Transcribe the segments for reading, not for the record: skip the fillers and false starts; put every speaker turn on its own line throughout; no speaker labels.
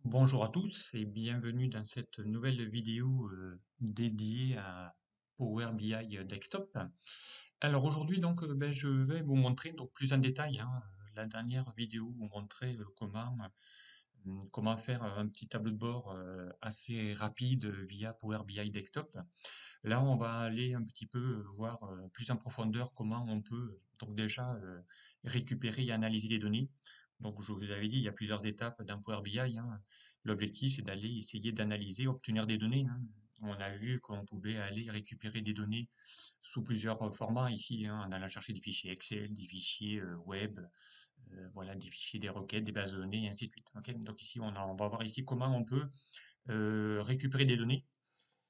Bonjour à tous et bienvenue dans cette nouvelle vidéo dédiée à Power BI Desktop. Alors aujourd'hui je vais vous montrer donc plus en détail, la dernière vidéo vous montrait comment faire un petit tableau de bord assez rapide via Power BI Desktop. Là on va aller un petit peu voir plus en profondeur comment on peut donc déjà récupérer et analyser les données. Donc, je vous avais dit, il y a plusieurs étapes dans Power BI, hein. L'objectif, c'est d'aller essayer d'analyser, obtenir des données, hein. On a vu qu'on pouvait aller récupérer des données sous plusieurs formats ici, hein, en allant chercher des fichiers Excel, des fichiers web, voilà, des fichiers, des requêtes, des bases de données, et ainsi de suite. Ok. Donc ici, on va voir ici comment on peut récupérer des données,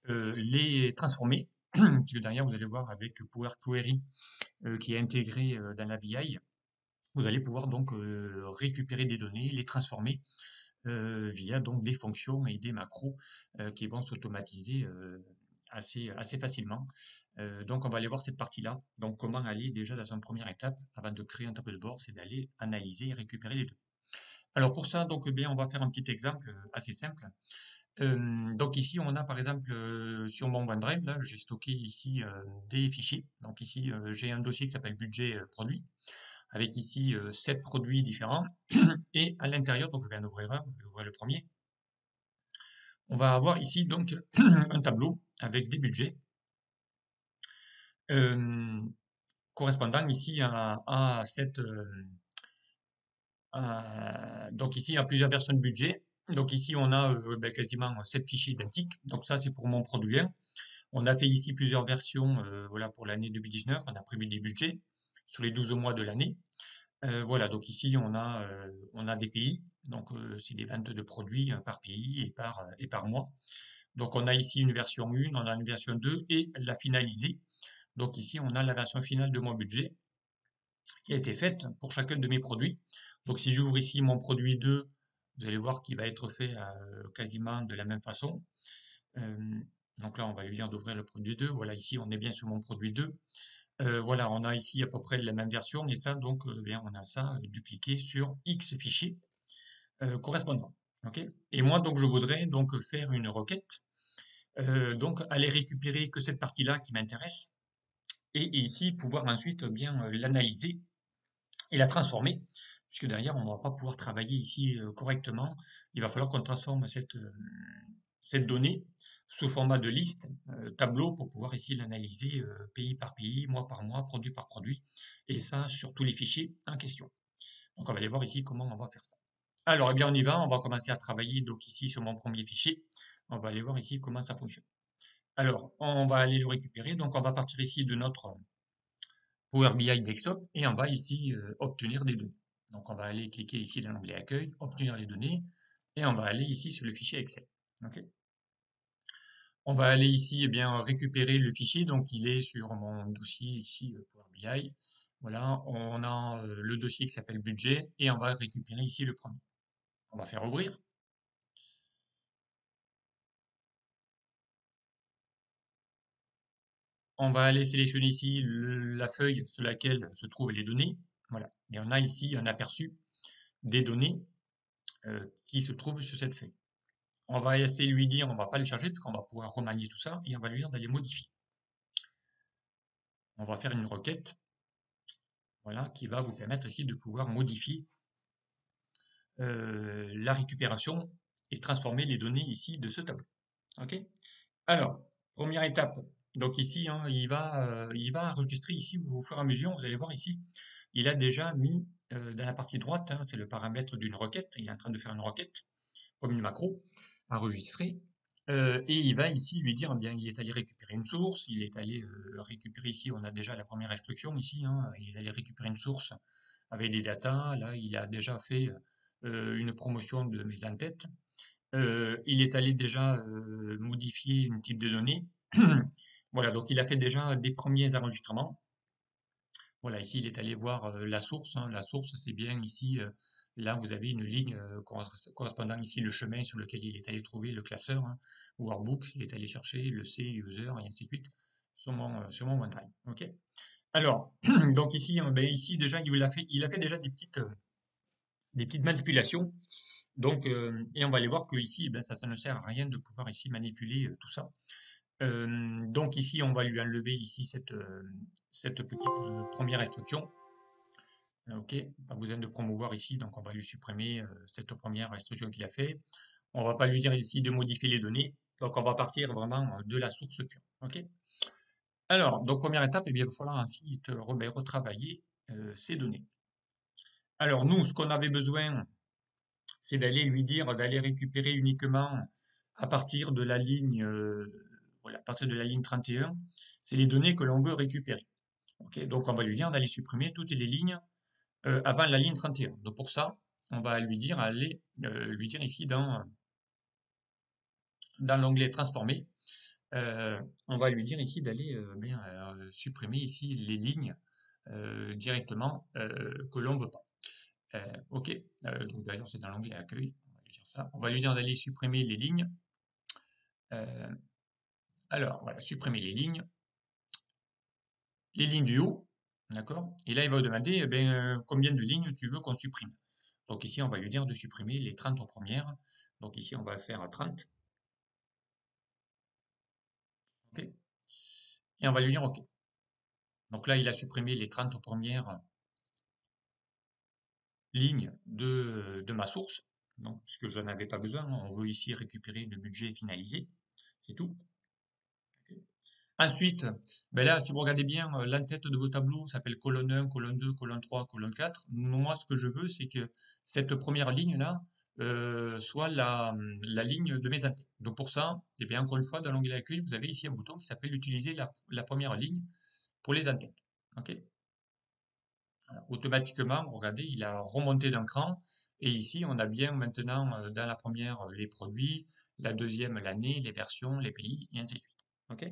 les transformer, puisque derrière, vous allez voir avec Power Query qui est intégré dans la BI, vous allez pouvoir donc récupérer des données, les transformer via donc des fonctions et des macros qui vont s'automatiser assez facilement. Donc on va aller voir cette partie-là. Donc comment aller déjà dans une première étape avant de créer un tableau de bord, c'est d'aller analyser et récupérer les données. Alors pour ça, donc bien on va faire un petit exemple assez simple. Donc ici on a par exemple sur mon OneDrive, là j'ai stocké ici des fichiers. Donc ici j'ai un dossier qui s'appelle budget produit avec ici 7 produits différents. Et à l'intérieur, donc je vais en ouvrir un, je vais ouvrir le premier. On va avoir ici donc un tableau avec des budgets euh, correspondant ici à cette donc ici à plusieurs versions de budget. Donc ici on a quasiment 7 fichiers identiques. Donc ça c'est pour mon produit 1. On a fait ici plusieurs versions voilà pour l'année 2019. On a prévu des budgets sur les 12 mois de l'année. Voilà, donc ici on a des pays, donc c'est des ventes de produits par pays et par mois. Donc on a ici une version 1, on a une version 2 et la finalisée. Donc ici on a la version finale de mon budget qui a été faite pour chacun de mes produits. Donc si j'ouvre ici mon produit 2, vous allez voir qu'il va être fait quasiment de la même façon. Euh, donc là on va lui dire d'ouvrir le produit 2. Voilà, ici on est bien sur mon produit 2. Voilà, on a ici à peu près la même version et ça, donc, bien, on a ça dupliqué sur X fichiers correspondants. Ok. Et moi, donc, je voudrais donc faire une requête, donc aller récupérer que cette partie-là qui m'intéresse et ici pouvoir ensuite bien l'analyser et la transformer, puisque derrière, on ne va pas pouvoir travailler ici correctement. Il va falloir qu'on transforme cette donnée sous format de liste, tableau, pour pouvoir ici l'analyser pays par pays, mois par mois, produit par produit, et ça sur tous les fichiers en question. Donc on va aller voir ici comment on va faire ça. Alors, eh bien, on y va, on va commencer à travailler donc ici sur mon premier fichier. On va aller voir ici comment ça fonctionne. Alors, on va aller le récupérer. Donc, on va partir ici de notre Power BI Desktop et on va ici obtenir des données. Donc, on va aller cliquer ici dans l'onglet Accueil, obtenir les données, et on va aller ici sur le fichier Excel. Okay. On va aller ici eh bien, récupérer le fichier, donc il est sur mon dossier ici Power BI. Voilà, on a le dossier qui s'appelle budget et on va récupérer ici le premier. On va faire ouvrir. On va aller sélectionner ici la feuille sur laquelle se trouvent les données. Voilà. Et on a ici un aperçu des données qui se trouvent sur cette feuille. On va essayer de lui dire, on va pas le charger puisqu'on va pouvoir remanier tout ça et on va lui dire d'aller modifier. On va faire une requête, voilà, qui va vous permettre ici de pouvoir modifier la récupération et transformer les données ici de ce tableau. Ok. Alors, première étape. Donc ici, hein, il va enregistrer ici au fur et à mesure. Vous allez voir ici, il a déjà mis dans la partie droite, hein, c'est le paramètre d'une requête. Il est en train de faire une requête comme une macro enregistrée. Et il va ici lui dire, eh bien, il est allé récupérer une source. Il est allé récupérer ici. On a déjà la première instruction ici. Hein, il est allé récupérer une source avec des datas. Là, il a déjà fait une promotion de mes en-têtes. Il est allé déjà modifier une type de données. Voilà, donc il a fait déjà des premiers enregistrements. Voilà, ici il est allé voir la source, hein. La source, c'est bien ici, là vous avez une ligne correspondant ici le chemin sur lequel il est allé trouver le classeur, hein, workbooks, il est allé chercher le C, user, et ainsi de suite, sur mon OneDrive. Ok. Alors, donc ici, ben ici déjà il a fait déjà des petites manipulations Donc, et on va aller voir que ici, ben, ça ne sert à rien de pouvoir ici manipuler tout ça. Donc ici, on va lui enlever ici cette petite première instruction. Ok, pas besoin de promouvoir ici, donc on va lui supprimer cette première instruction qu'il a fait. On va pas lui dire ici de modifier les données, donc on va partir vraiment de la source pure. Ok. Alors, donc première étape, eh bien, il va falloir ainsi retravailler ces données. Alors nous, ce qu'on avait besoin, c'est d'aller lui dire d'aller récupérer uniquement à partir de la ligne, voilà, à partir de la ligne 31, c'est les données que l'on veut récupérer. Ok, donc on va lui dire d'aller supprimer toutes les lignes avant la ligne 31. Donc pour ça, on va lui dire lui dire ici dans l'onglet transformer, on va lui dire ici d'aller supprimer ici les lignes directement que l'on veut pas. Ok, donc d'ailleurs c'est dans l'onglet accueil, on va lui dire ça. On va lui dire d'aller supprimer les lignes. Euh, alors voilà, supprimer les lignes du haut, d'accord? Et là il va vous demander combien de lignes tu veux qu'on supprime. Donc ici on va lui dire de supprimer les 30 premières. Donc ici on va faire 30. Ok? Et on va lui dire OK. Donc là, il a supprimé les 30 premières lignes de ma source, donc, puisque je n'en avais pas besoin. On veut ici récupérer le budget finalisé, c'est tout. Ensuite, ben là, si vous regardez bien, l'entête de vos tableaux s'appelle colonne 1, colonne 2, colonne 3, colonne 4. Moi, ce que je veux, c'est que cette première ligne-là soit la ligne de mes entêtes. Donc pour ça, eh bien, encore une fois, dans l'onglet accueil, vous avez ici un bouton qui s'appelle utiliser la première ligne pour les entêtes. OK? Automatiquement, regardez, il a remonté d'un cran. Et ici, on a bien maintenant dans la première les produits, la deuxième l'année, les versions, les pays, et ainsi de suite. Ok.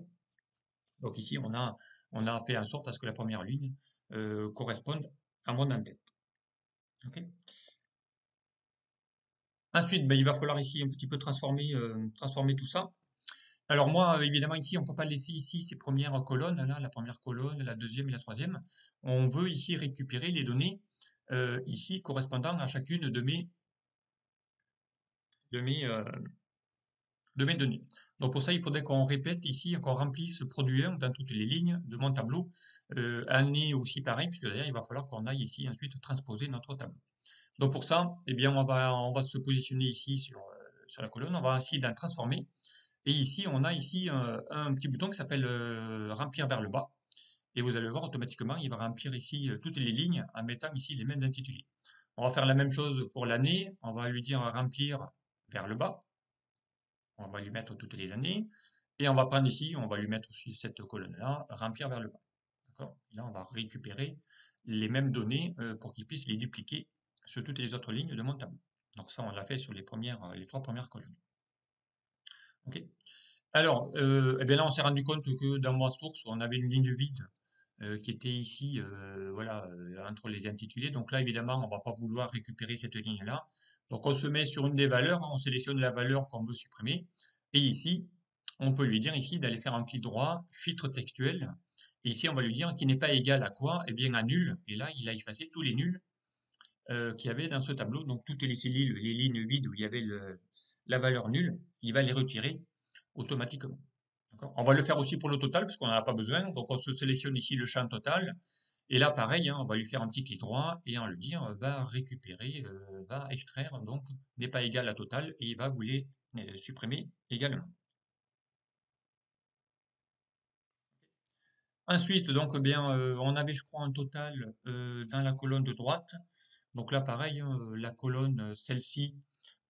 Donc ici, on a fait en sorte à ce que la première ligne corresponde à mon en-tête. Ok. Ensuite, ben, il va falloir ici un petit peu transformer tout ça. Alors moi, évidemment, ici, on ne peut pas laisser ici ces premières colonnes, là, la première colonne, la deuxième et la troisième. On veut ici récupérer les données ici correspondant à chacune de mes, euh, de mes données. Donc pour ça, il faudrait qu'on répète ici, qu'on remplisse produit 1 dans toutes les lignes de mon tableau. Année aussi pareil, puisque d'ailleurs, il va falloir qu'on aille ici ensuite transposer notre tableau. Donc pour ça, eh bien, on va se positionner ici sur la colonne, on va essayer d'en transformer. Et ici, on a ici un petit bouton qui s'appelle remplir vers le bas. Et vous allez voir automatiquement, il va remplir ici toutes les lignes en mettant ici les mêmes intitulés. On va faire la même chose pour l'année. On va lui dire remplir vers le bas. On va lui mettre toutes les années. Et on va prendre ici, on va lui mettre aussi cette colonne-là, remplir vers le bas. D'accord? Là, on va récupérer les mêmes données pour qu'il puisse les dupliquer sur toutes les autres lignes de mon tableau. Donc ça, on l'a fait sur les 3 premières colonnes. Ok. Alors, eh bien là, on s'est rendu compte que dans ma source, on avait une ligne vide qui était ici, voilà, entre les intitulés. Donc là, évidemment, on ne va pas vouloir récupérer cette ligne-là. Donc on se met sur une des valeurs, on sélectionne la valeur qu'on veut supprimer. Et ici, on peut lui dire ici d'aller faire un clic droit, filtre textuel. Et ici, on va lui dire qu'il n'est pas égal à quoi? Eh bien à nul. Et là, il a effacé tous les nuls qu'il y avait dans ce tableau. Donc toutes les cellules, les lignes vides où il y avait la valeur nulle, il va les retirer automatiquement. On va le faire aussi pour le total, parce qu'on n'en a pas besoin. Donc on se sélectionne ici le champ total. Et là, pareil, hein, on va lui faire un petit clic droit et on lui dire va récupérer, va extraire, donc n'est pas égal à total, et il va vous les supprimer également. Ensuite, donc, on avait, je crois, un total dans la colonne de droite. Donc là, pareil, hein, la colonne, celle-ci,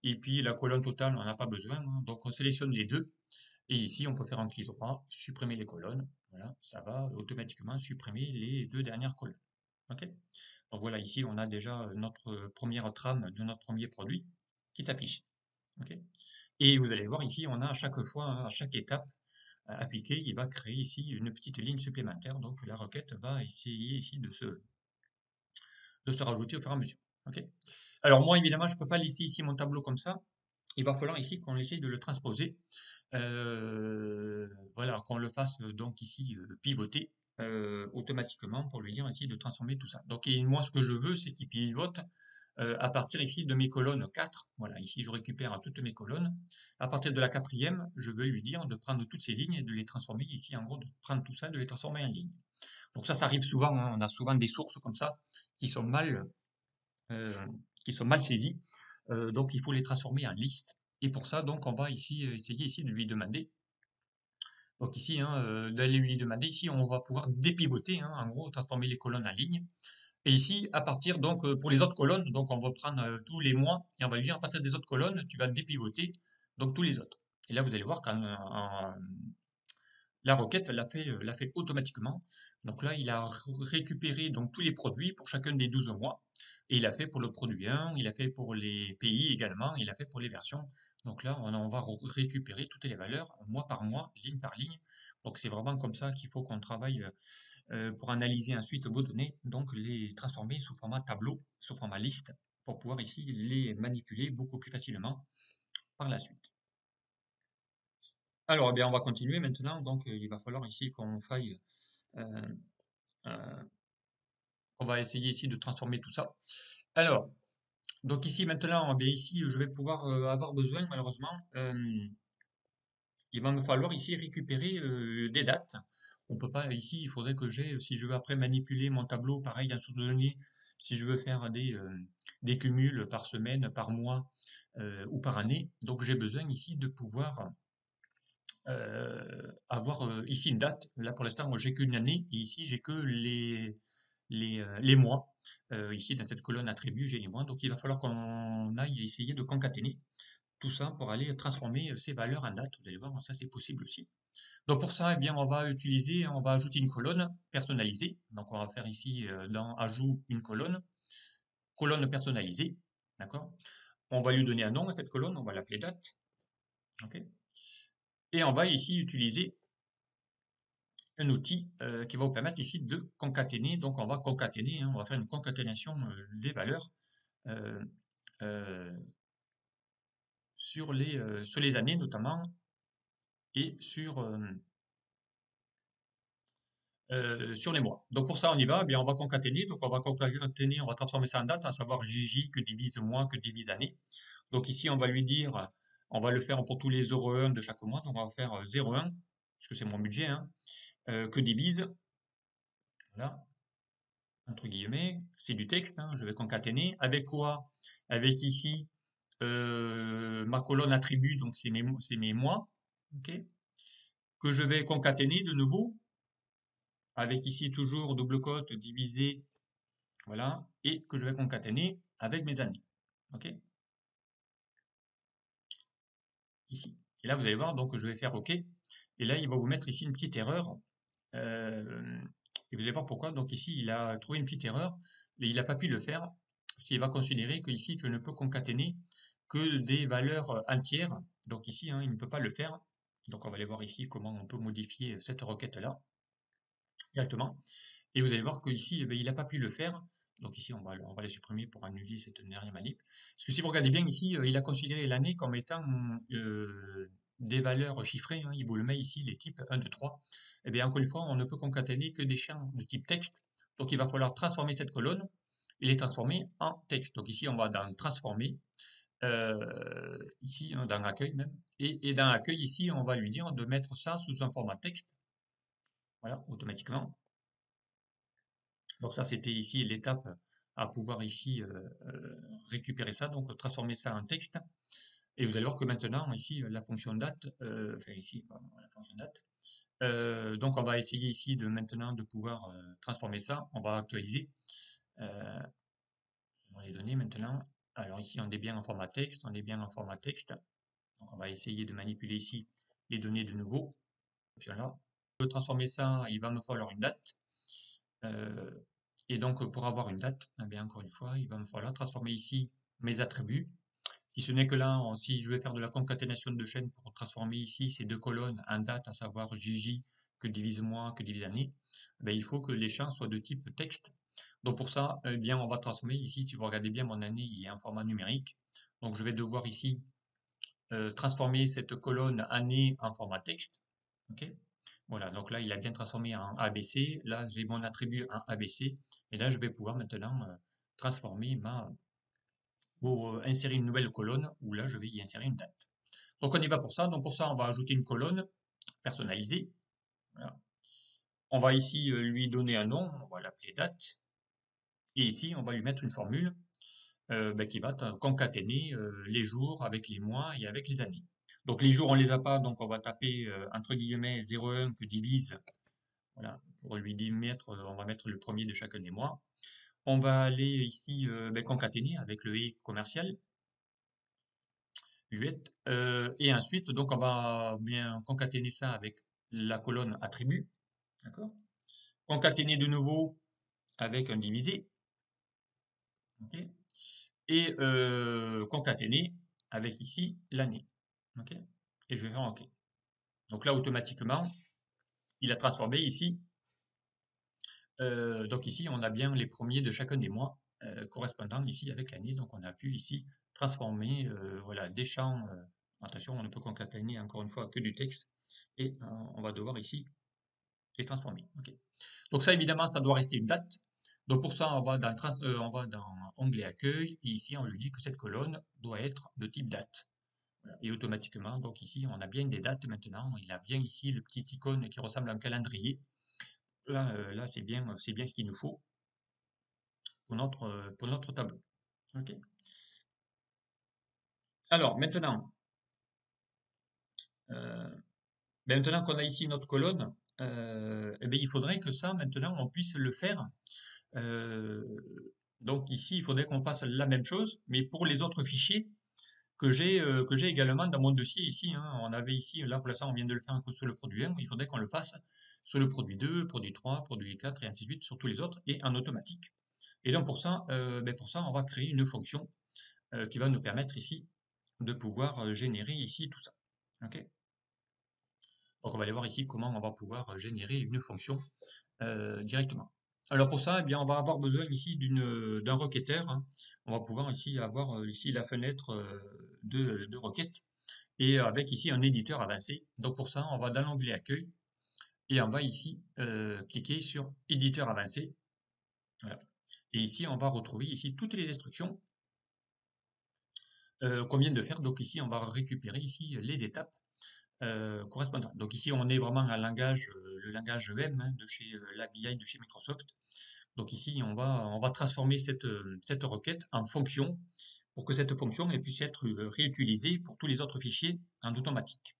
et puis la colonne totale, on n'a pas besoin, hein. Donc on sélectionne les deux. Et ici, on peut faire un clic droit, supprimer les colonnes. Voilà, ça va automatiquement supprimer les 2 dernières colonnes. Ok. Donc voilà, ici, on a déjà notre première trame de notre premier produit qui s'affiche. Ok. Et vous allez voir ici, on a à chaque fois, hein, à chaque étape appliquée, il va créer ici une petite ligne supplémentaire. Donc la requête va essayer ici de se rajouter au fur et à mesure. Ok. Alors moi, évidemment, je ne peux pas laisser ici mon tableau comme ça. Il va falloir ici qu'on essaye de le transposer. Voilà, qu'on le fasse donc ici pivoter automatiquement pour lui dire ici de transformer tout ça. Donc et moi, ce que je veux, c'est qu'il pivote à partir ici de mes colonnes 4. Voilà, ici je récupère toutes mes colonnes. À partir de la quatrième, je veux lui dire de prendre toutes ces lignes et de les transformer ici, en gros, de prendre tout ça, de les transformer en lignes. Donc ça arrive souvent, hein, on a souvent des sources comme ça qui sont mal, saisies. Donc il faut les transformer en listes. Et pour ça, donc, on va ici essayer ici de lui demander. Donc ici, hein, d'aller lui demander, ici, on va pouvoir dépivoter, hein, en gros, transformer les colonnes en lignes. Et ici, à partir, donc, pour les autres colonnes, donc on va prendre tous les mois, et on va lui dire, à partir des autres colonnes, tu vas dépivoter, donc tous les autres. Et là, vous allez voir qu'en la requête l'a fait automatiquement. Donc là, il a récupéré donc tous les produits pour chacun des 12 mois. Et il a fait pour le produit 1, il a fait pour les pays également, il a fait pour les versions. Donc là, on va récupérer toutes les valeurs mois par mois, ligne par ligne. Donc c'est vraiment comme ça qu'il faut qu'on travaille pour analyser ensuite vos données, donc les transformer sous format tableau, sous format liste, pour pouvoir ici les manipuler beaucoup plus facilement par la suite. Alors, eh bien, on va continuer maintenant. Donc, il va falloir ici qu'on faille, euh, euh, on va essayer ici de transformer tout ça. Alors, donc ici maintenant, eh bien ici, je vais pouvoir avoir besoin, malheureusement, il va me falloir ici récupérer des dates. On peut pas ici, il faudrait que j'ai, si je veux après manipuler mon tableau, pareil, en source de données, si je veux faire des cumuls par semaine, par mois ou par année, donc j'ai besoin ici de pouvoir avoir ici une date. Là, pour l'instant, moi, j'ai qu'une année, et ici, j'ai que les mois. Ici, dans cette colonne attributs, j'ai les mois. Donc, il va falloir qu'on aille essayer de concaténer tout ça pour aller transformer ces valeurs en date. Vous allez voir, ça, c'est possible aussi. Donc, pour ça, eh bien, on va utiliser, on va ajouter une colonne personnalisée. Donc, on va faire ici, dans Ajout, une colonne personnalisée. D'accord? On va lui donner un nom à cette colonne, on va l'appeler date. OK? Et on va ici utiliser un outil qui va vous permettre ici de concaténer. Donc, on va concaténer, hein, on va faire une concaténation des valeurs euh, euh, sur les années notamment et sur les mois. Donc, pour ça, on y va. Eh bien, on va concaténer. Donc, on va concaténer, on va transformer ça en date, à savoir JJ que divise mois que divise année. Donc, ici, on va lui dire, on va le faire pour tous les 0,1 de chaque mois. Donc, on va faire 0,1, puisque c'est mon budget, hein, que divise. Voilà. Entre guillemets, c'est du texte, hein, je vais concaténer. Avec quoi? Avec ici ma colonne attribut, donc c'est mes mois, ok, que je vais concaténer de nouveau, avec ici toujours double cote divisé, voilà, et que je vais concaténer avec mes années, ok, ici. Et là, vous allez voir, donc je vais faire OK, et là, il va vous mettre ici une petite erreur, et vous allez voir pourquoi. Donc ici, il a trouvé une petite erreur, et il n'a pas pu le faire, parce qu'il va considérer que ici, je ne peux concaténer que des valeurs entières. Donc ici, hein, il ne peut pas le faire. Donc on va aller voir ici comment on peut modifier cette requête-là directement. Et vous allez voir qu'ici, eh bien, il n'a pas pu le faire. Donc ici, on va les supprimer pour annuler cette dernière manip. Parce que si vous regardez bien ici, il a considéré l'année comme étant des valeurs chiffrées, hein, il vous le met ici, les types 1, 2, 3. Et bien, encore une fois, on ne peut concaténer que des champs de type texte. Donc, il va falloir transformer cette colonne et les transformer en texte. Donc, ici, on va dans transformer, ici, hein, dans accueil même. Et dans accueil, ici, on va lui dire de mettre ça sous un format texte. Voilà, automatiquement. Donc, ça, c'était ici l'étape à pouvoir ici récupérer ça, donc transformer ça en texte. Et vous allez voir que maintenant, ici, la fonction date, enfin ici, pardon, la fonction date, donc on va essayer ici de maintenant de pouvoir transformer ça. On va actualiser les données maintenant. Alors ici, on est bien en format texte, on est bien en format texte. Donc on va essayer de manipuler ici les données de nouveau. Et puis là, pour transformer ça, il va me falloir une date. Et donc pour avoir une date, eh bien encore une fois, il va me falloir transformer ici mes attributs. Si ce n'est que là, si je vais faire de la concaténation de chaînes pour transformer ici ces deux colonnes en date, à savoir JJ que divise mois que divise année, ben, il faut que les champs soient de type texte. Donc pour ça, eh bien, on va transformer ici, si vous regardez bien mon année, il est en format numérique. Donc je vais devoir ici transformer cette colonne année en format texte. Ok, voilà, donc là, il a bien transformé en ABC. Là, j'ai mon attribut en ABC. Et là, je vais pouvoir maintenant transformer pour insérer une nouvelle colonne où là, je vais y insérer une date. Donc, on y va pour ça. Donc, pour ça, on va ajouter une colonne personnalisée. Voilà. On va ici lui donner un nom. On va l'appeler date. Et ici, on va lui mettre une formule qui va concaténer les jours avec les mois et avec les années. Donc les jours, on les a pas, donc on va taper entre guillemets 0,1 que divise, voilà, pour lui mettre, on va mettre le premier de chacun des mois. On va aller ici concaténer avec le et commercial, l'uet, et ensuite donc on va bien concaténer ça avec la colonne attribut, d'accord? Concaténer de nouveau avec un divisé, ok? Et concaténer avec ici l'année. Ok, et je vais faire OK. Donc là, automatiquement, il a transformé ici. Donc ici, on a bien les premiers de chacun des mois correspondant ici avec l'année. Donc on a pu ici transformer voilà, des champs. Attention, on ne peut concaténer encore une fois que du texte. Et on va devoir ici les transformer. OK. Donc ça, évidemment, ça doit rester une date. Donc pour ça, on va dans onglet accueil. Et ici, on lui dit que cette colonne doit être de type date. Et automatiquement, donc ici, on a bien des dates maintenant. Il a bien ici le petit icône qui ressemble à un calendrier. Là c'est bien ce qu'il nous faut pour notre tableau. Ok. Alors maintenant, maintenant qu'on a ici notre colonne, il faudrait que ça, maintenant, on puisse le faire. Euh, donc ici, il faudrait qu'on fasse la même chose, mais pour les autres fichiers que j'ai également dans mon dossier ici. Hein. On avait ici, là pour l'instant on vient de le faire que sur le produit 1, il faudrait qu'on le fasse sur le produit 2, produit 3, produit 4 et ainsi de suite sur tous les autres et en automatique. Et donc pour ça, on va créer une fonction qui va nous permettre ici de pouvoir générer ici tout ça. Okay, donc on va aller voir ici comment on va pouvoir générer une fonction directement. Alors pour ça, eh bien, on va avoir besoin ici d'un requêteur. Hein. On va pouvoir ici avoir ici la fenêtre de requête et avec ici un éditeur avancé. Donc pour ça, on va dans l'onglet accueil et on va ici cliquer sur éditeur avancé. Voilà. Et ici, on va retrouver ici toutes les instructions qu'on vient de faire. Donc ici, on va récupérer ici les étapes correspondantes. Donc ici, on est vraiment à le langage EM hein, de chez l'ABI de chez Microsoft. Donc ici, on va transformer cette requête en fonction pour que cette fonction puisse être réutilisée pour tous les autres fichiers en automatique.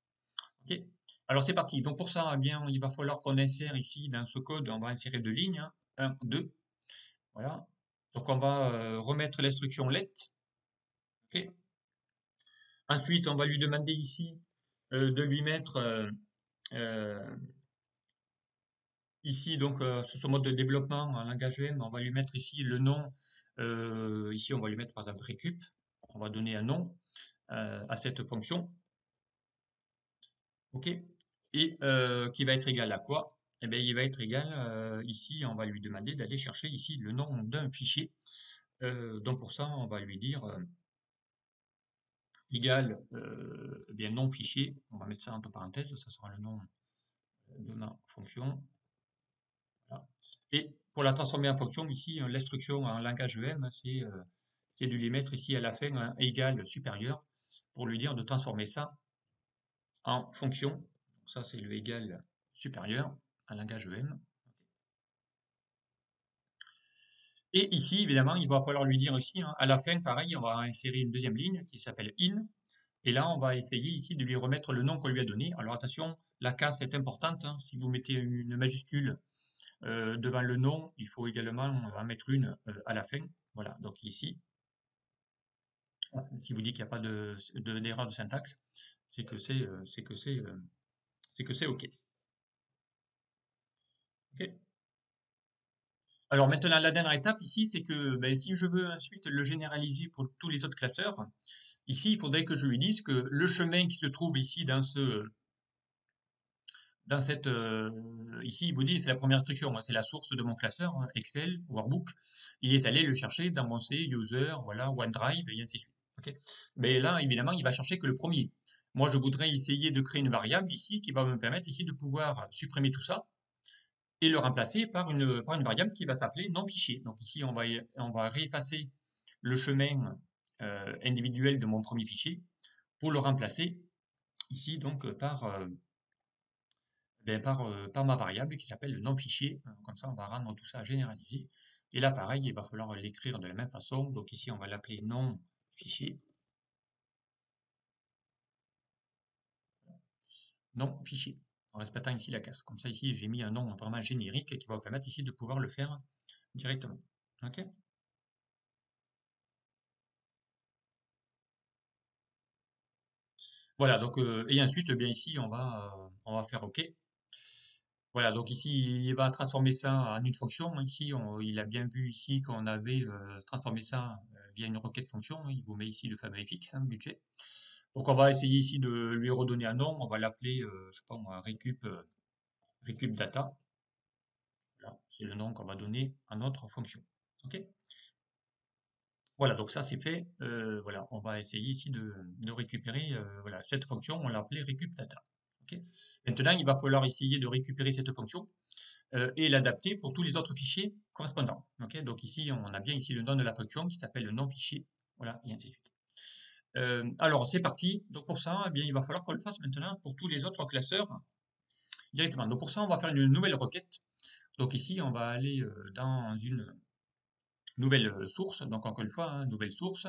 Okay. Alors c'est parti. Donc pour ça, eh bien, il va falloir qu'on insère ici dans ce code, on va insérer deux lignes, hein, 1, 2. Voilà. Donc on va remettre l'instruction let. Okay. Ensuite, on va lui demander ici de lui mettre ici donc sur ce mode de développement en langage EM, on va lui mettre ici le nom. Ici, on va lui mettre par exemple récup. On va donner un nom à cette fonction. OK. Et qui va être égal à quoi? Eh bien, il va être égal, ici, on va lui demander d'aller chercher ici le nom d'un fichier. Donc pour ça, on va lui dire égal bien nom fichier. On va mettre ça entre parenthèses, ça sera le nom de ma fonction. Voilà. Et pour la transformer en fonction, ici, l'instruction en langage EM, c'est de lui mettre ici à la fin un égal supérieur pour lui dire de transformer ça en fonction. Donc ça, c'est le égal supérieur en langage EM. Et ici, évidemment, il va falloir lui dire aussi, hein, à la fin, pareil, on va insérer une deuxième ligne qui s'appelle in. Et là, on va essayer ici de lui remettre le nom qu'on lui a donné. Alors attention, la casse est importante. Hein. Si vous mettez une majuscule devant le nom, il faut également en mettre une à la fin. Voilà, donc ici, si vous dit qu'il n'y a pas d'erreur de syntaxe, c'est que c'est OK. OK. Alors maintenant, la dernière étape ici, c'est que si je veux ensuite le généraliser pour tous les autres classeurs, ici, il faudrait que je lui dise que le chemin qui se trouve ici dans cette ici, il vous dit c'est la première instruction, hein, c'est la source de mon classeur hein, Excel, Workbook. Il est allé le chercher dans mon C, User, voilà, OneDrive et ainsi de suite. Okay. Mais là, évidemment, il va chercher que le premier. Moi, je voudrais essayer de créer une variable ici qui va me permettre ici de pouvoir supprimer tout ça et le remplacer par une variable qui va s'appeler non fichier. Donc ici, on va réeffacer le chemin individuel de mon premier fichier pour le remplacer ici donc par ma variable qui s'appelle le nom fichier. Comme ça, on va rendre tout ça généralisé. Et là, pareil, il va falloir l'écrire de la même façon. Donc ici, on va l'appeler nom fichier. Nom fichier. En respectant ici la classe. Comme ça, ici, j'ai mis un nom vraiment générique qui va vous permettre ici de pouvoir le faire directement. OK? Voilà, donc, et ensuite, bien ici, on va faire OK. Voilà, donc ici, il va transformer ça en une fonction. Ici, il a bien vu ici qu'on avait transformé ça via une requête fonction. Il vous met ici le fameux fx, budget. Donc, on va essayer ici de lui redonner un nom. On va l'appeler, je sais pas moi, récup data. Voilà, c'est le nom qu'on va donner à notre fonction. OK? Voilà, donc ça c'est fait. Voilà, on va essayer ici de récupérer voilà, cette fonction. On l'a appelée récup data. OK? Maintenant, il va falloir essayer de récupérer cette fonction et l'adapter pour tous les autres fichiers correspondants. Okay, donc ici, on a bien ici le nom de la fonction qui s'appelle le nom fichier. Voilà, et ainsi de suite. Alors, c'est parti. Donc pour ça, eh bien, il va falloir qu'on le fasse maintenant pour tous les autres classeurs directement. Donc pour ça, on va faire une nouvelle requête. Donc ici, on va aller dans une nouvelle source. Donc encore une fois, hein, nouvelle source.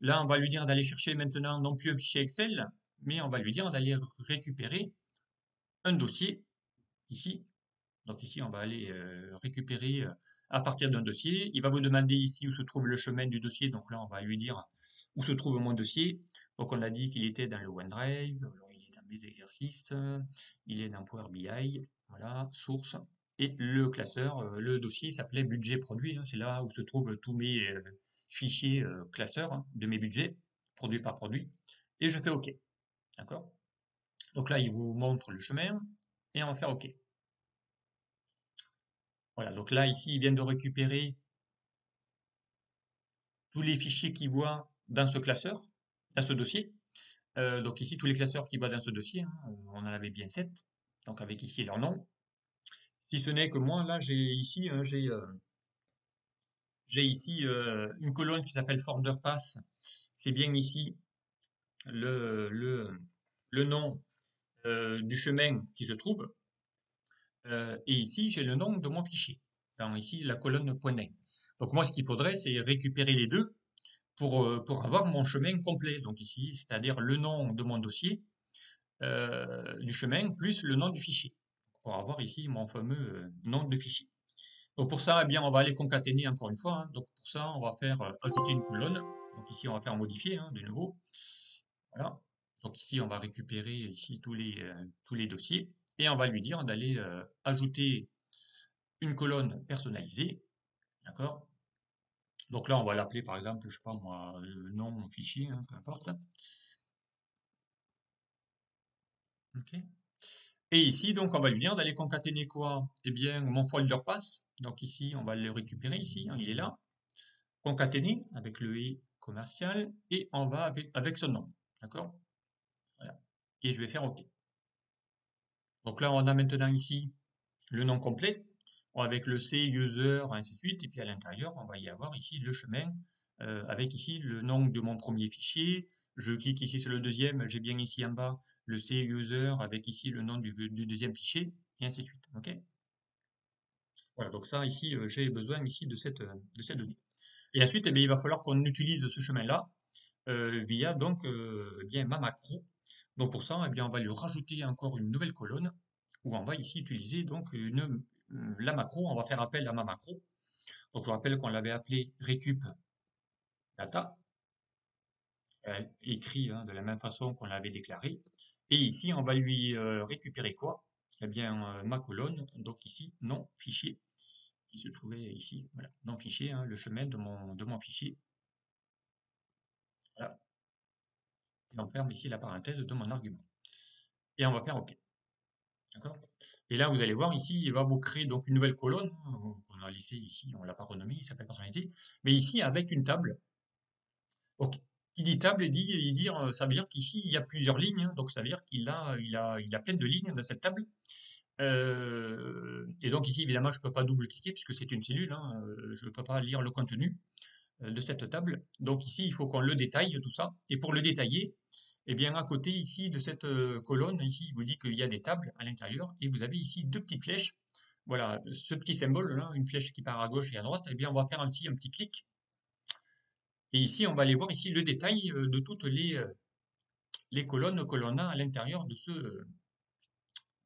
Là, on va lui dire d'aller chercher maintenant non plus un fichier Excel, mais on va lui dire d'aller récupérer un dossier ici. Donc ici, on va aller récupérer à partir d'un dossier. Il va vous demander ici où se trouve le chemin du dossier. Donc là, on va lui dire où se trouve mon dossier. Donc on a dit qu'il était dans le OneDrive. Alors, il est dans mes exercices. Il est dans Power BI. Voilà, source. Et le classeur, le dossier s'appelait budget produit. Hein. C'est là où se trouvent tous mes fichiers classeurs hein, de mes budgets, produit par produit. Et je fais OK. D'accord? Donc là, il vous montre le chemin. Et on va faire OK. Voilà, donc là, ici, il vient de récupérer tous les fichiers qu'il voit dans ce classeur, dans ce dossier. Donc ici, tous les classeurs qu'il voit dans ce dossier, hein, on en avait bien 7, donc avec ici leur nom. Si ce n'est que moi, là, j'ai ici, une colonne qui s'appelle Folder Pass. C'est bien ici le nom du chemin qui se trouve. Et ici, j'ai le nom de mon fichier. Alors ici, la colonne .name. Donc moi, ce qu'il faudrait, c'est récupérer les deux pour avoir mon chemin complet. Donc ici, c'est-à-dire le nom de mon dossier, du chemin, plus le nom du fichier. Pour avoir ici mon fameux nom de fichier. Donc pour ça, eh bien, on va aller concaténer encore une fois. Hein. Donc pour ça, on va faire ajouter une colonne. Donc ici, on va faire modifier hein, de nouveau. Voilà. Donc ici, on va récupérer ici tous les dossiers et on va lui dire d'aller ajouter une colonne personnalisée. D'accord? Donc là, on va l'appeler par exemple, je sais pas moi, le nom fichier, hein, peu importe. Ok. Et ici, donc, on va lui dire d'aller concaténer quoi? Eh bien, mon folder pass. Donc ici, on va le récupérer ici, hein, il est là. Concaténer avec le et commercial et on va avec son nom. D'accord? Voilà. Et je vais faire OK. Donc là, on a maintenant ici le nom complet avec le C, user, ainsi de suite. Et puis à l'intérieur, on va y avoir ici le chemin avec ici le nom de mon premier fichier. Je clique ici sur le deuxième, j'ai bien ici en bas le C user avec ici le nom du deuxième fichier, et ainsi de suite. Ok. Voilà, donc ça ici, j'ai besoin ici de cette donnée. Et ensuite, eh bien, il va falloir qu'on utilise ce chemin-là via donc bien ma macro. Donc pour ça, eh bien, on va lui rajouter encore une nouvelle colonne où on va ici utiliser donc la macro. On va faire appel à ma macro. Donc je rappelle qu'on l'avait appelé récup data, écrit hein, de la même façon qu'on l'avait déclaré. Et ici, on va lui récupérer quoi? Eh bien, ma colonne, donc ici, nom fichier, qui se trouvait ici, voilà, nom fichier, hein, le chemin de mon fichier. Voilà. Et on ferme ici la parenthèse de mon argument. Et on va faire OK. D'accord? Et là, vous allez voir ici, il va vous créer donc une nouvelle colonne. Hein, on a laissé ici, on l'a pas renommé, il s'appelle personnalisé. Mais ici, avec une table. OK. Qui dit table, ça veut dire qu'ici, il y a plusieurs lignes. Hein, donc, ça veut dire qu'il a plein de lignes dans cette table. Et donc ici, évidemment, je ne peux pas double-cliquer puisque c'est une cellule. Hein, je ne peux pas lire le contenu. de cette table. Donc ici, il faut qu'on le détaille tout ça. Et pour le détailler, eh bien à côté ici de cette colonne, ici, il vous dit qu'il y a des tables à l'intérieur et vous avez ici deux petites flèches. Voilà, ce petit symbole là, une flèche qui part à gauche et à droite, eh bien on va faire un petit clic. Et ici, on va aller voir ici le détail de toutes les colonnes que l'on a à l'intérieur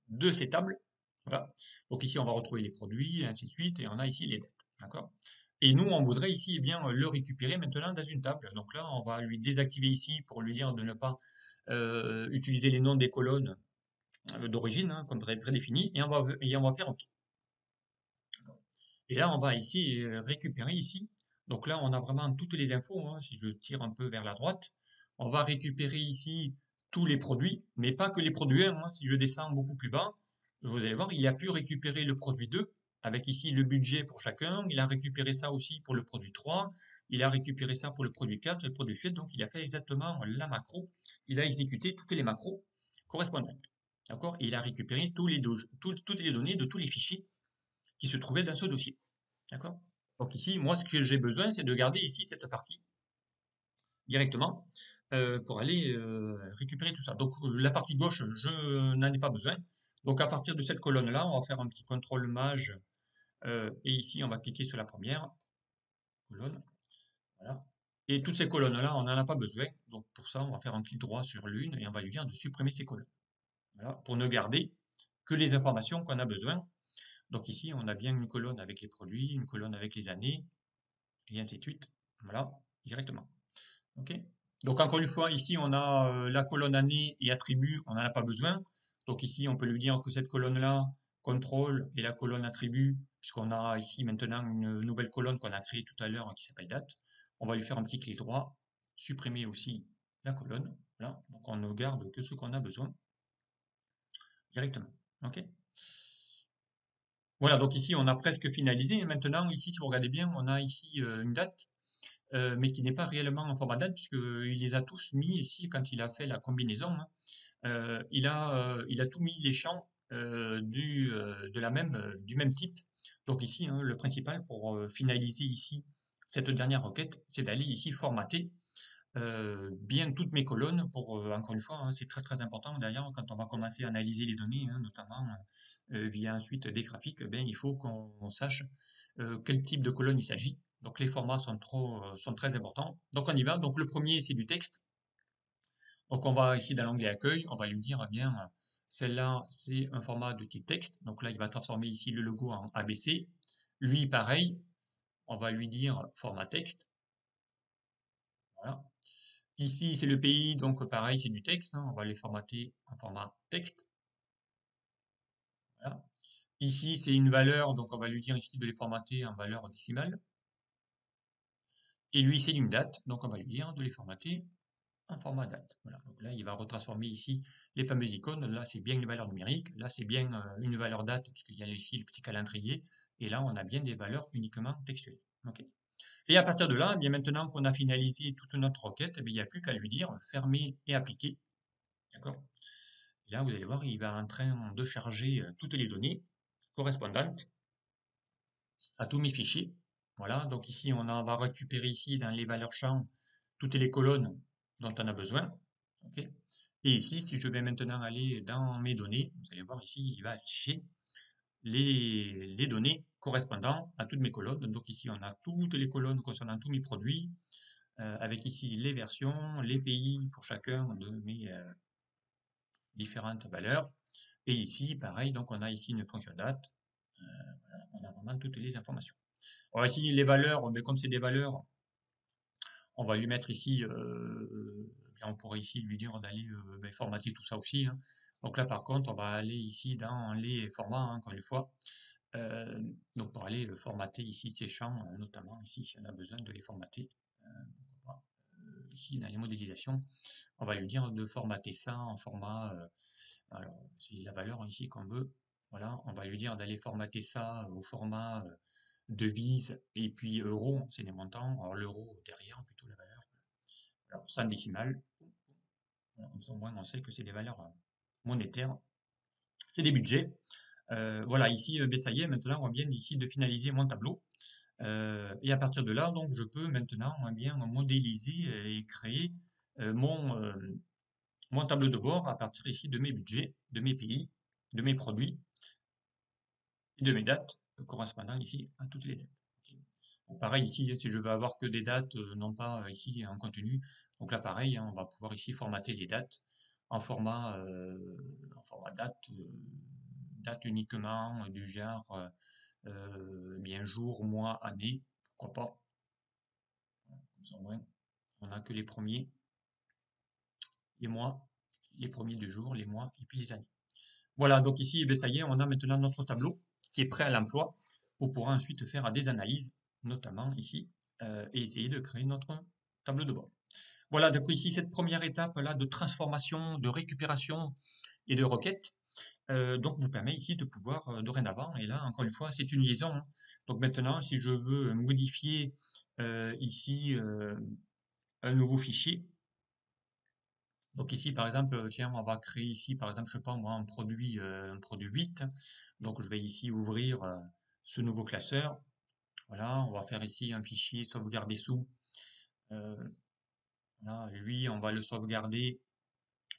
de ces tables. Voilà. Donc ici, on va retrouver les produits, et ainsi de suite, et on a ici les dettes. D'accord? Et nous, on voudrait ici eh bien, le récupérer maintenant dans une table. Donc là, on va lui désactiver ici pour lui dire de ne pas utiliser les noms des colonnes d'origine, hein, comme prédéfini, et on va faire OK. Et là, on va ici récupérer ici. Donc là, on a vraiment toutes les infos, hein. Si je tire un peu vers la droite, on va récupérer ici tous les produits, mais pas que les produits 1, hein. Si je descends beaucoup plus bas, vous allez voir, il a pu récupérer le produit 2, avec ici le budget pour chacun. Il a récupéré ça aussi pour le produit 3. Il a récupéré ça pour le produit 4 et le produit 7. Donc, il a fait exactement la macro. Il a exécuté toutes les macros correspondantes. D'accord? Il a récupéré toutes les données de tous les fichiers qui se trouvaient dans ce dossier. D'accord? Donc ici, moi, ce que j'ai besoin, c'est de garder ici cette partie directement pour aller récupérer tout ça. Donc la partie gauche, je n'en ai pas besoin. Donc à partir de cette colonne-là, on va faire un petit contrôle maj et ici, on va cliquer sur la première colonne. Voilà. Et toutes ces colonnes-là, on n'en a pas besoin. Donc pour ça, on va faire un clic droit sur l'une et on va lui dire de supprimer ces colonnes. Voilà, pour ne garder que les informations qu'on a besoin. Donc ici, on a bien une colonne avec les produits, une colonne avec les années, et ainsi de suite. Voilà, directement. OK? Donc encore une fois, ici, on a la colonne année et attribut, on n'en a pas besoin. Donc ici, on peut lui dire que cette colonne-là, contrôle, et la colonne attribut, puisqu'on a ici maintenant une nouvelle colonne qu'on a créée tout à l'heure qui s'appelle date. On va lui faire un petit clic droit, supprimer aussi la colonne. Là, donc on ne garde que ce qu'on a besoin directement. OK? Voilà, donc ici, on a presque finalisé. Et maintenant, ici, si vous regardez bien, on a ici une date, mais qui n'est pas réellement en format date, puisqu'il les a tous mis ici quand il a fait la combinaison, hein. Il a tout mis les champs du même type. Donc ici, hein, le principal pour finaliser ici cette dernière requête, c'est d'aller ici formater bien toutes mes colonnes pour, encore une fois, hein, c'est très très important d'ailleurs quand on va commencer à analyser les données, hein, notamment via ensuite des graphiques, eh bien, il faut qu'on sache quel type de colonne il s'agit. Donc les formats sont très importants. Donc on y va. Donc le premier, c'est du texte. Donc on va ici dans l'onglet accueil, on va lui dire, eh bien, celle-là, c'est un format de type texte. Donc là, il va transformer ici le logo en ABC. Lui, pareil, on va lui dire format texte. Voilà. Ici, c'est le pays, donc pareil, c'est du texte, hein. On va les formater en format texte. Voilà. Ici, c'est une valeur, donc on va lui dire ici de les formater en valeur décimale. Et lui, c'est une date, donc on va lui dire de les formater en format date. Voilà. Donc là, il va retransformer ici les fameuses icônes. Là, c'est bien une valeur numérique. Là, c'est bien une valeur date, puisqu'il y a ici le petit calendrier. Et là, on a bien des valeurs uniquement textuelles. Okay. Et à partir de là, eh bien maintenant qu'on a finalisé toute notre requête, eh bien, il n'y a plus qu'à lui dire fermer et appliquer. D'accord? Et là, vous allez voir, il va en train de charger toutes les données correspondantes à tous mes fichiers. Voilà, donc ici, on va récupérer ici dans les valeurs champs toutes les colonnes dont on a besoin. Okay. Et ici, si je vais maintenant aller dans mes données, vous allez voir ici, il va afficher les données correspondant à toutes mes colonnes. Donc ici, on a toutes les colonnes concernant tous mes produits, avec ici les versions, les pays pour chacun de mes différentes valeurs. Et ici, pareil, donc on a ici une fonction date. Voilà, on a vraiment toutes les informations. Alors ici, les valeurs, mais comme c'est des valeurs, on va lui mettre ici, on pourrait ici lui dire d'aller formater tout ça aussi, hein. Donc là, par contre, on va aller ici dans les formats, hein, encore une fois. Donc pour aller formater ici ces champs, notamment ici, si on a besoin de les formater. Ici, dans les modélisations, on va lui dire de formater ça en format, alors c'est la valeur ici qu'on veut. Voilà, on va lui dire d'aller formater ça au format devise et puis euro, c'est les montants. Alors l'euro derrière, plutôt la valeur. Alors, sans décimale. Voilà, comme ça, au moins, on sait que c'est des valeurs monétaires. C'est des budgets. Voilà, ici, ben, ça y est, maintenant, on vient ici de finaliser mon tableau. Et à partir de là, donc, je peux maintenant bien modéliser et créer mon tableau de bord à partir ici de mes budgets, de mes pays, de mes produits et de mes dates correspondant ici à toutes les dates. Okay. Pareil ici, si je veux avoir que des dates, non pas ici en contenu, donc là pareil, hein, on va pouvoir ici formater les dates en format date, date uniquement du genre bien jour, mois, année, pourquoi pas. Comme ça, au moins, on n'a que les premiers, les mois, les premiers du jour, les mois et puis les années. Voilà, donc ici, eh bien, ça y est, on a maintenant notre tableau qui est prêt à l'emploi. On pourra ensuite faire des analyses, notamment ici, et essayer de créer notre tableau de bord. Voilà, donc ici, cette première étape là de transformation, de récupération et de requête, donc vous permet ici de pouvoir dorénavant, et là, encore une fois, c'est une liaison. Hein. Donc maintenant, si je veux modifier ici un nouveau fichier, donc ici, par exemple, tiens, on va créer ici, par exemple, je sais pas moi, un produit 8. Donc je vais ici ouvrir ce nouveau classeur. Voilà, on va faire ici un fichier sauvegarder sous. Là, lui, on va le sauvegarder,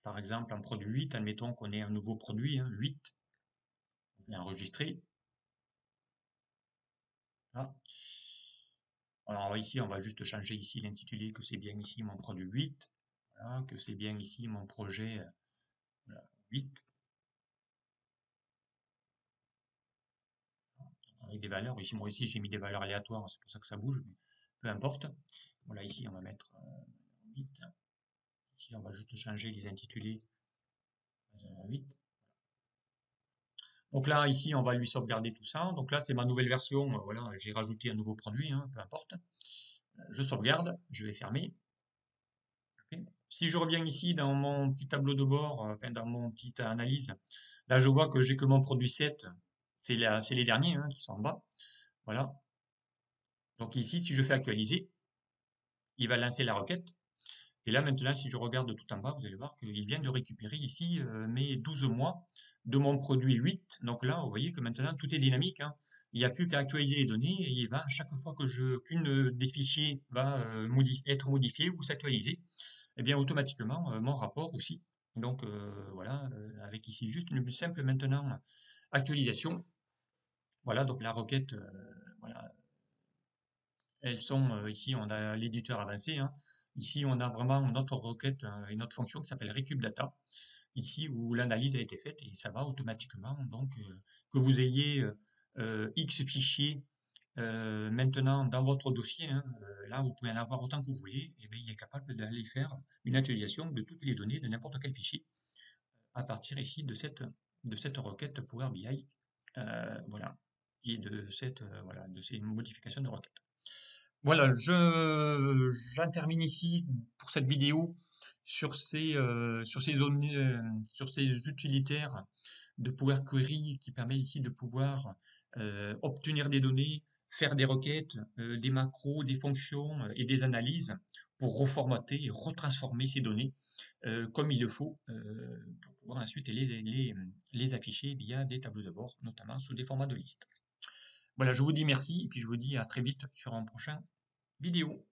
par exemple, en produit 8. Admettons qu'on ait un nouveau produit, hein, 8. On fait enregistrer. Voilà. Alors ici, on va juste changer ici l'intitulé, que c'est bien ici mon produit 8. Voilà, que c'est bien ici mon projet 8. Avec des valeurs. Ici, moi ici, j'ai mis des valeurs aléatoires, c'est pour ça que ça bouge, mais peu importe. Voilà, ici, on va mettre 8. Ici, on va juste changer les intitulés 8. Donc là, ici, on va lui sauvegarder tout ça. Donc là, c'est ma nouvelle version. Voilà, j'ai rajouté un nouveau produit, hein, peu importe. Je sauvegarde, je vais fermer. Okay. Si je reviens ici dans mon petit tableau de bord, enfin dans mon petite analyse, là, je vois que j'ai que mon produit 7. C'est les derniers hein, qui sont en bas. Voilà. Donc ici, si je fais actualiser, il va lancer la requête. Et là, maintenant, si je regarde tout en bas, vous allez voir qu'il vient de récupérer ici mes 12 mois de mon produit 8. Donc là, vous voyez que maintenant, tout est dynamique. Hein. Il n'y a plus qu'à actualiser les données et il va, chaque fois que qu'une des fichiers va être modifié ou s'actualiser, eh bien, automatiquement, mon rapport aussi. Donc voilà, avec ici juste une simple maintenant actualisation. Voilà, donc la requête, voilà, elles sont ici, on a l'éditeur avancé. Hein. Ici, on a vraiment notre requête, une autre fonction qui s'appelle RecupData. Ici, où l'analyse a été faite et ça va automatiquement. Donc, que vous ayez X fichiers maintenant dans votre dossier, hein, là, vous pouvez en avoir autant que vous voulez. Et bien, il est capable d'aller faire une actualisation de toutes les données de n'importe quel fichier à partir ici de cette requête Power BI. Voilà. Et de voilà, de ces modifications de requête. Voilà, j'en termine ici pour cette vidéo sur ces utilitaires de Power Query qui permet ici de pouvoir obtenir des données, faire des requêtes, des macros, des fonctions et des analyses pour reformater et retransformer ces données comme il le faut pour pouvoir ensuite les afficher via des tableaux de bord, notamment sous des formats de liste. Voilà, je vous dis merci et puis je vous dis à très vite sur un prochain vidéo.